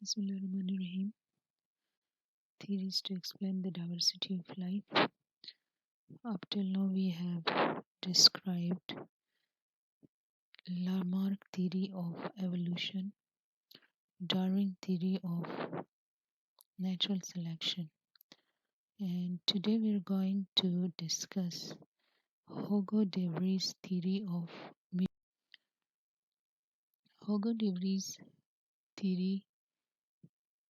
Bismillahirrahmanirrahim. Theories to explain the diversity of life. Up till now, we have described Lamarck theory of evolution, Darwin theory of natural selection, and today we are going to discuss Hugo de Vries theory of Hugo de Vries theory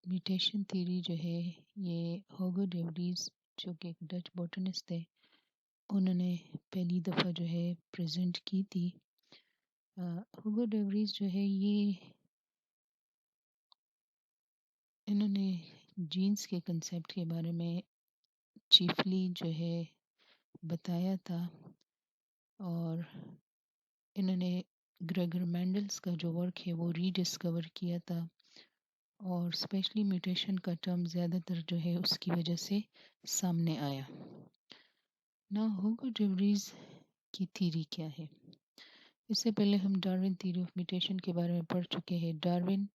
mutation theory जो है ये होगो de Vries जो कि एक Dutch botanist थे उन्होंने पहली दफ़ा जो है प्रेजेंट की थी। हुगो de Vries जो है ये इन्होंने जीन्स के कंसेप्ट के बारे में चीफली जो है बताया था और इन्होंने ग्रेगर मैंडल्स का जो वर्क है वो रीडिस्कवर किया था और स्पेशली म्यूटेशन का टर्म ज़्यादातर जो है उसकी वजह से सामने आया ना। हुगो de Vries की थ्योरी क्या है? इससे पहले हम डार्विन थ्योरी ऑफ म्यूटेशन के बारे में पढ़ चुके हैं। डार्विन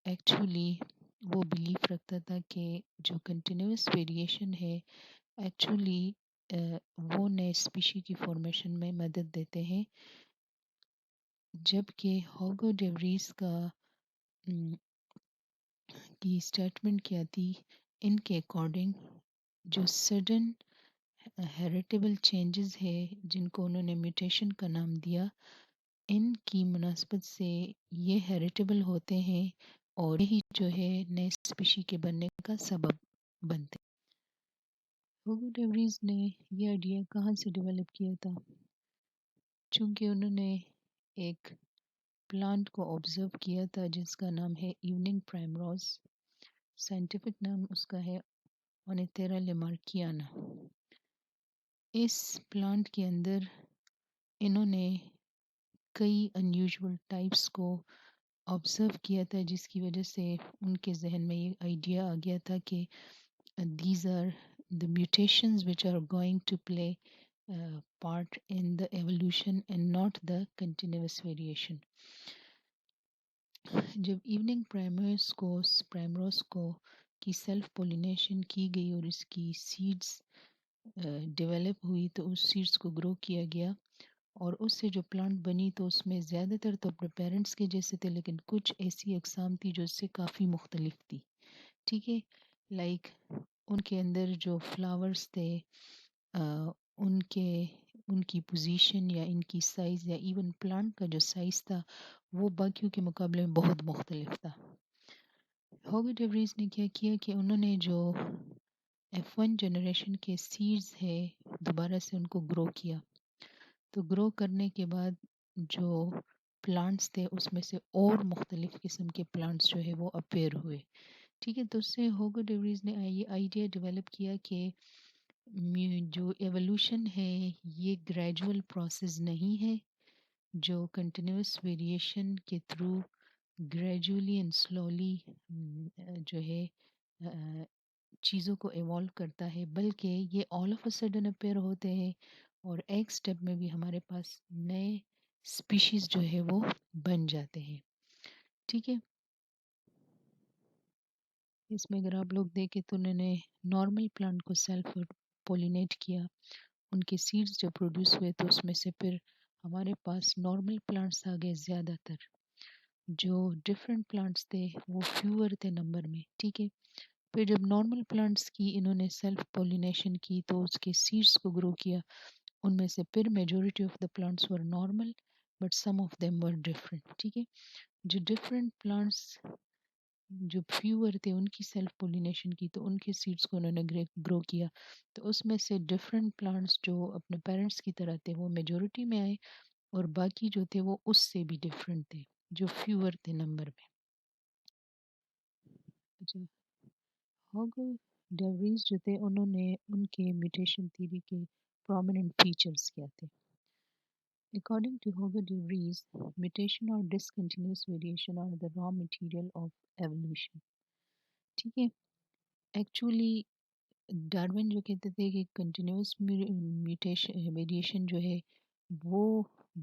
एक्चुअली वो बिलीफ रखता था कि जो कंटिन्यूस वेरिएशन है एक्चुअली वो नए स्पीशी की फॉर्मेशन में मदद देते हैं, जबकि होगो de Vries का की स्टेटमेंट क्या थी, इनके अकॉर्डिंग जो सडन हेरिटेबल चेंजेस है जिनको उन्होंने म्यूटेशन का नाम दिया, इनकी मुनासबत से ये हेरिटेबल होते हैं और यही जो है नए स्पीशी के बनने का सबब बनते। हुगो de Vries ने ये आइडिया कहाँ से डेवलप किया था? चूँकि उन्होंने एक प्लांट को ऑब्जर्व किया था जिसका नाम है इवनिंग प्राइमरोज, साइंटिफिक नाम उसका है ओनिथेरा लेमार्कियाना। इस प्लांट के अंदर इन्होंने कई अनयूजुअल टाइप्स को ऑब्जर्व किया था जिसकी वजह से उनके जहन में ये आइडिया आ गया था कि these are the mutations which are going to play part in the evolution and not the continuous variation. जब इवनिंग प्राइमरोस को की सेल्फ पोलिनेशन की गई और इसकी सीड्स डेवलप हुई तो उस सीड्स को ग्रो किया गया और उससे जो प्लांट बनी तो उसमें ज़्यादातर तो अपने पेरेंट्स के जैसे थे, लेकिन कुछ ऐसी अकसाम थी जो इससे काफ़ी मुख्तलिफ थी। ठीक है, लाइक उनके अंदर जो फ्लावर्स थे उनके उनकी पोजीशन या इनकी साइज़ या इवन प्लांट का जो साइज़ था वो बाकियों के मुकाबले में बहुत मुख्तलिफ था। होगो de Vries ने क्या किया कि उन्होंने जो F1 जनरेशन के सीड्स है दोबारा से उनको ग्रो किया, तो ग्रो करने के बाद जो प्लांट्स थे उसमें से और मुख्तलिफ किस्म के प्लांट्स जो है वो अपेयर हुए। ठीक है, तो उससे होगो de Vries ने ये आइडिया डेवलप किया कि जो एवोल्यूशन है ये ग्रेजुअल प्रोसेस नहीं है जो कंटिन्यूस वेरिएशन के थ्रू ग्रेजुअली एंड स्लोली जो है चीज़ों को इवॉल्व करता है, बल्कि ये all of a sudden appear होते हैं और एक स्टेप में भी हमारे पास नए स्पीशीज़ जो है वो बन जाते हैं। ठीक है, इसमें अगर आप लोग देखें तो उन्होंने नॉर्मल प्लांट को सेल्फ पोलिनेट किया, उनके सीड्स जब प्रोड्यूस हुए तो उसमें से फिर हमारे पास नॉर्मल प्लांट्स आ गए ज़्यादातर, जो डिफरेंट प्लांट्स थे वो फ्यूअर थे नंबर में। ठीक है, फिर जब नॉर्मल प्लांट्स की इन्होंने सेल्फ पोलिनेशन की तो उसके सीड्स को ग्रो किया, उनमें से फिर majority of the plants were normal but some of them were different. ठीक है, जो डिफरेंट प्लांट्स जो फ्यूअर थे उनकी सेल्फ पोलिनेशन की तो उनके सीड्स को उन्होंने ग्रो किया, तो उसमें से डिफरेंट प्लांट्स जो अपने पेरेंट्स की तरह थे वो मेजॉरिटी में आए और बाकी जो थे वो उससे भी डिफरेंट थे जो फ्यूअर थे नंबर में। अच्छा, होगो de Vries जो थे उन्होंने उनके म्यूटेशन थ्योरी के प्रोमिनेंट फीचर्स क्या थे? According to Hugo de Vries, mutation or discontinuous variation are the raw material of evolution. ठीक है, एक्चुअली डार्विन जो कहते थे कि कंटिन्यूस म्यूटेशन वेरिएशन जो है वो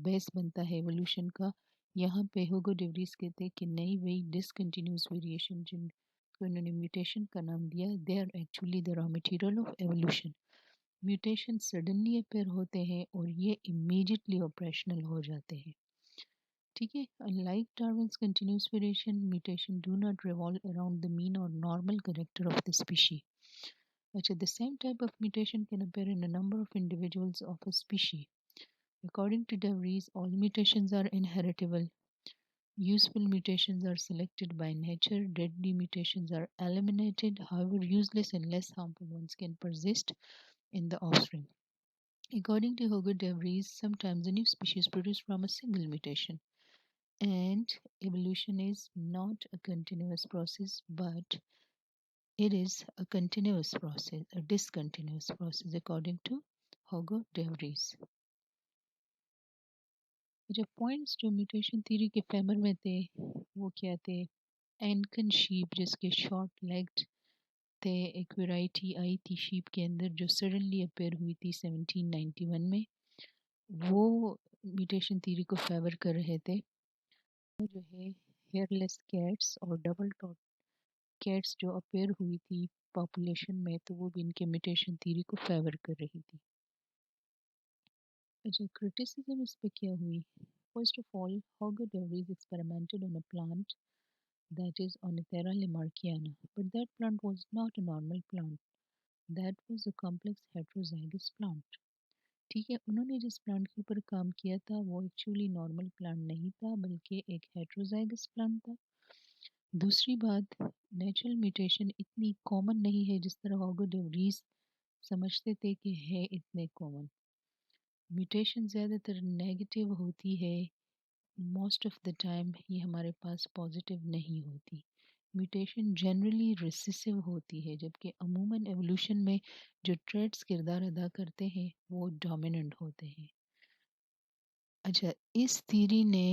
बेस बनता है एवोल्यूशन का, یہاں پہ ہوگو ڈیوریز کہتے ہیں کہ نئی وئی ڈسکنٹینیوس ویریشن جن کو انہوں نے میوٹیشن کا نام دیا، they are actually the raw material of evolution. Mutation suddenly appear ہوتے ہیں اور یہ امیڈیٹلی آپریشنل ہو جاتے ہیں. ٹھیک ہے. Like Darwin's continuous variation mutation do not revolve around the mean اور normal character of the species. اچھا the same type of mutation can appear in a number of individuals of a species. According to De Vries, all mutations are inheritable. Useful mutations are selected by nature. Deadly mutations are eliminated. However, useless and less harmful ones can persist in the offspring. According to Hugo De Vries, sometimes a new species produced from a single mutation. And evolution is not a continuous process, but it is a continuous process, a discontinuous process, according to Hugo De Vries. جو points جو mutation theory کے فیمر میں تھے وہ کیا تھے؟ اینکن shape جس کے شارٹ لیگڈ تھے، ایک ویرائٹی آئی تھی شیپ کے اندر جو سڈنلی اپیئر ہوئی تھی 1791 میں، وہ میوٹیشن تھیوری کو فیور کر رہے تھے. جو ہے ہیئر لیس کیٹس اور ڈبل ٹاٹ کیٹس جو اپیئر ہوئی تھی پاپولیشن میں، تو وہ بھی ان کے میوٹیشن تھیوری کو فیور کر رہی تھی. اچھا کرٹیسزم اس پہ کیا ہوئی؟ First of all Hugo De Vries experimented on a plant that is Ornithera lamarckiana, but that plant was not a normal plant. That was a complex heterozygous plant. ٹھیک ہے. انہوں نے جس پلانٹ کے اوپر کام کیا تھا وہ ایکچولی نارمل پلانٹ نہیں تھا بلکہ ایک ہیٹروزائگس پلانٹ تھا. دوسری بات، نیچرل میوٹیشن اتنی کامن نہیں ہے جس طرح Hugo De Vries سمجھتے تھے کہ ہے اتنے کامن. میوٹیشن زیادہ تر نیگیٹو ہوتی ہے، موسٹ آف دا ٹائم یہ ہمارے پاس پازیٹیو نہیں ہوتی. میوٹیشن جنرلی ریسیسو ہوتی ہے جبکہ عموماً ایولیوشن میں جو ٹریٹس کردار ادا کرتے ہیں وہ ڈومیننٹ ہوتے ہیں. اچھا اس تھیری نے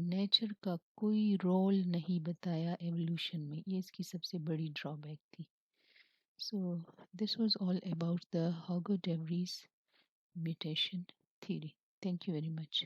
نیچر کا کوئی رول نہیں بتایا ایولیوشن میں، یہ اس کی سب سے بڑی ڈرا بیک تھی. So this was all about the Hugo De Vries mutation theory. Thank you very much.